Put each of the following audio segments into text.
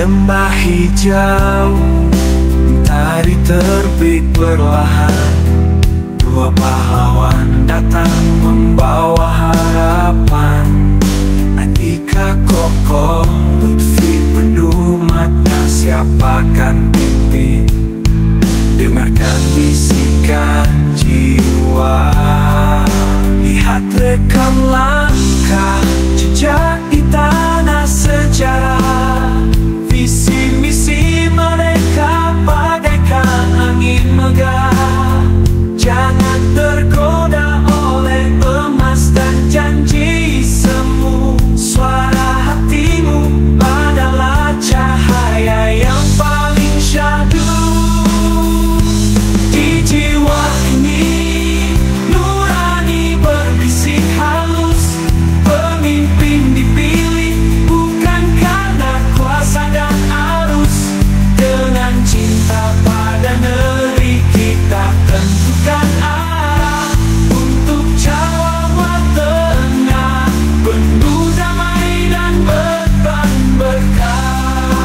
lembah hijau, mentari terbit perlahan. Dua pahlawan datang membawa harapan. Andika kokoh, Lutfi penuh mata, siapa kan pimpin? Dengarkan bisikan jiwa. Lihat rekam langkah, jejak di tanah sejarah. Visi misi mereka bagaikan angin megah. Jangan tergoda oleh emas dan janji semu. Suara hatimu adalah cahaya yang paling syahdu. Di jiwa ini nurani berbisik halus. Pemimpin dipilih bukan karena kuasa dan arus. Dengan cinta pada negeri kita tentukan arah untuk Jawa Tengah, penuh damai dan beban berkah.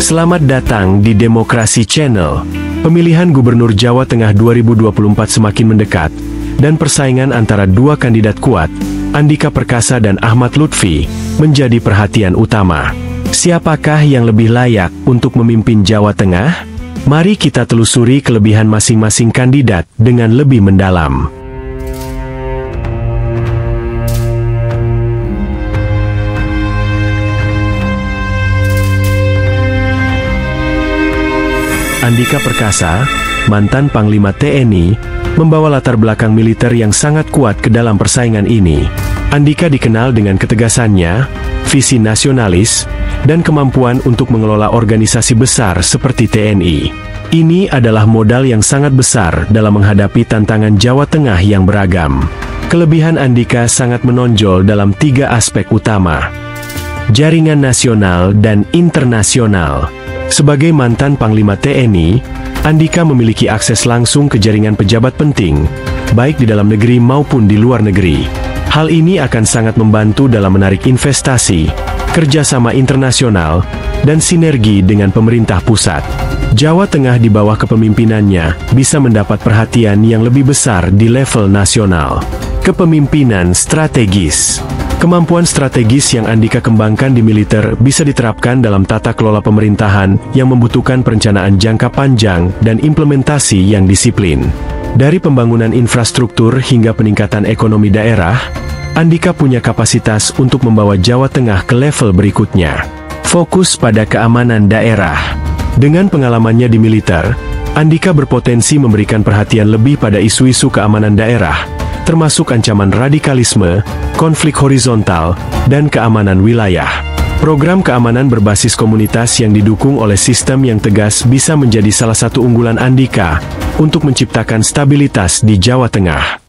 Selamat datang di Demokrasi Channel. Pemilihan Gubernur Jawa Tengah 2024 semakin mendekat, dan persaingan antara dua kandidat kuat, Andika Perkasa dan Ahmad Lutfi, menjadi perhatian utama. Siapakah yang lebih layak untuk memimpin Jawa Tengah? Mari kita telusuri kelebihan masing-masing kandidat dengan lebih mendalam. Andika Perkasa, mantan Panglima TNI, membawa latar belakang militer yang sangat kuat ke dalam persaingan ini. Andika dikenal dengan ketegasannya, visi nasionalis, dan kemampuan untuk mengelola organisasi besar seperti TNI. Ini adalah modal yang sangat besar dalam menghadapi tantangan Jawa Tengah yang beragam. Kelebihan Andika sangat menonjol dalam 3 aspek utama: jaringan nasional dan internasional. Sebagai mantan Panglima TNI, Andika memiliki akses langsung ke jaringan pejabat penting, baik di dalam negeri maupun di luar negeri. Hal ini akan sangat membantu dalam menarik investasi, kerjasama internasional, dan sinergi dengan pemerintah pusat. Jawa Tengah di bawah kepemimpinannya bisa mendapat perhatian yang lebih besar di level nasional. Kepemimpinan strategis. Kemampuan strategis yang Andika kembangkan di militer bisa diterapkan dalam tata kelola pemerintahan yang membutuhkan perencanaan jangka panjang dan implementasi yang disiplin. Dari pembangunan infrastruktur hingga peningkatan ekonomi daerah, Andika punya kapasitas untuk membawa Jawa Tengah ke level berikutnya. Fokus pada keamanan daerah. Dengan pengalamannya di militer, Andika berpotensi memberikan perhatian lebih pada isu-isu keamanan daerah, termasuk ancaman radikalisme, konflik horizontal, dan keamanan wilayah. Program keamanan berbasis komunitas yang didukung oleh sistem yang tegas bisa menjadi salah satu unggulan Andika untuk menciptakan stabilitas di Jawa Tengah.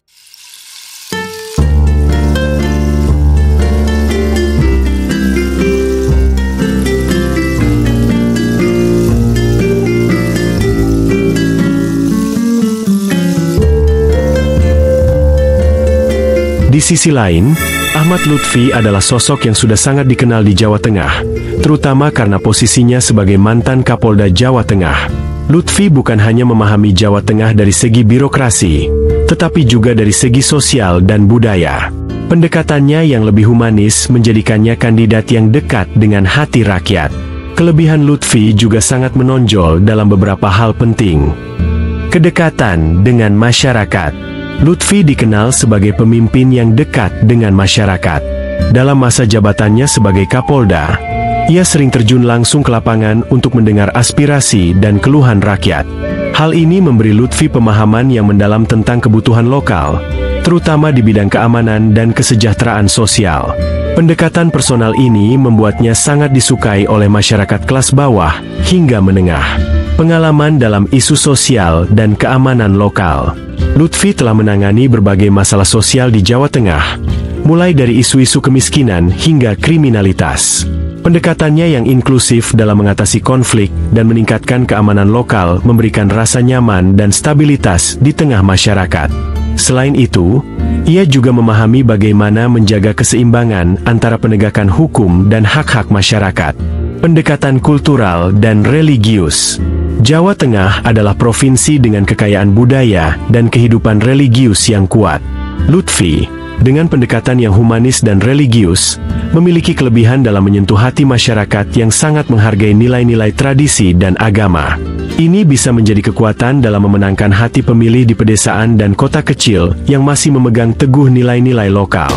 Di sisi lain, Ahmad Lutfi adalah sosok yang sudah sangat dikenal di Jawa Tengah, terutama karena posisinya sebagai mantan Kapolda Jawa Tengah. Lutfi bukan hanya memahami Jawa Tengah dari segi birokrasi, tetapi juga dari segi sosial dan budaya. Pendekatannya yang lebih humanis menjadikannya kandidat yang dekat dengan hati rakyat. Kelebihan Lutfi juga sangat menonjol dalam beberapa hal penting. Kedekatan dengan masyarakat. Lutfi dikenal sebagai pemimpin yang dekat dengan masyarakat. Dalam masa jabatannya sebagai Kapolda, ia sering terjun langsung ke lapangan untuk mendengar aspirasi dan keluhan rakyat. Hal ini memberi Lutfi pemahaman yang mendalam tentang kebutuhan lokal, terutama di bidang keamanan dan kesejahteraan sosial. Pendekatan personal ini membuatnya sangat disukai oleh masyarakat kelas bawah hingga menengah. Pengalaman dalam isu sosial dan keamanan lokal. Lutfi telah menangani berbagai masalah sosial di Jawa Tengah, mulai dari isu-isu kemiskinan hingga kriminalitas. Pendekatannya yang inklusif dalam mengatasi konflik dan meningkatkan keamanan lokal memberikan rasa nyaman dan stabilitas di tengah masyarakat. Selain itu, ia juga memahami bagaimana menjaga keseimbangan antara penegakan hukum dan hak-hak masyarakat. Pendekatan kultural dan religius. Jawa Tengah adalah provinsi dengan kekayaan budaya dan kehidupan religius yang kuat. Lutfi, dengan pendekatan yang humanis dan religius, memiliki kelebihan dalam menyentuh hati masyarakat yang sangat menghargai nilai-nilai tradisi dan agama. Ini bisa menjadi kekuatan dalam memenangkan hati pemilih di pedesaan dan kota kecil yang masih memegang teguh nilai-nilai lokal.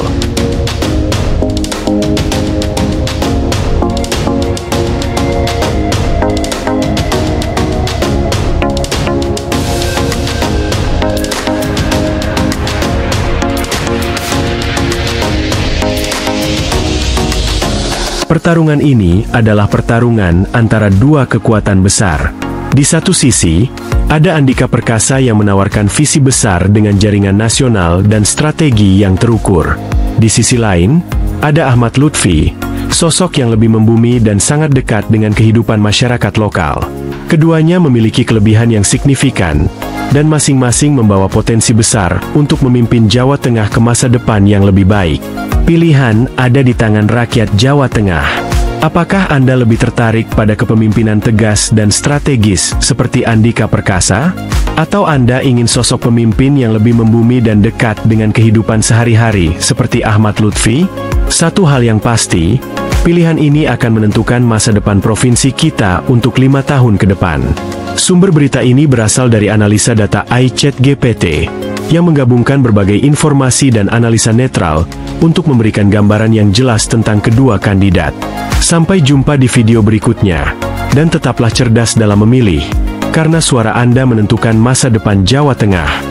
Pertarungan ini adalah pertarungan antara dua kekuatan besar. Di satu sisi, ada Andika Perkasa yang menawarkan visi besar dengan jaringan nasional dan strategi yang terukur. Di sisi lain, ada Ahmad Lutfi, sosok yang lebih membumi dan sangat dekat dengan kehidupan masyarakat lokal. Keduanya memiliki kelebihan yang signifikan, dan masing-masing membawa potensi besar untuk memimpin Jawa Tengah ke masa depan yang lebih baik. Pilihan ada di tangan rakyat Jawa Tengah. Apakah Anda lebih tertarik pada kepemimpinan tegas dan strategis seperti Andika Perkasa? Atau Anda ingin sosok pemimpin yang lebih membumi dan dekat dengan kehidupan sehari-hari seperti Ahmad Lutfi? Satu hal yang pasti, pilihan ini akan menentukan masa depan provinsi kita untuk 5 tahun ke depan. Sumber berita ini berasal dari analisa data iChatGPT, yang menggabungkan berbagai informasi dan analisa netral untuk memberikan gambaran yang jelas tentang kedua kandidat. Sampai jumpa di video berikutnya, dan tetaplah cerdas dalam memilih, karena suara Anda menentukan masa depan Jawa Tengah.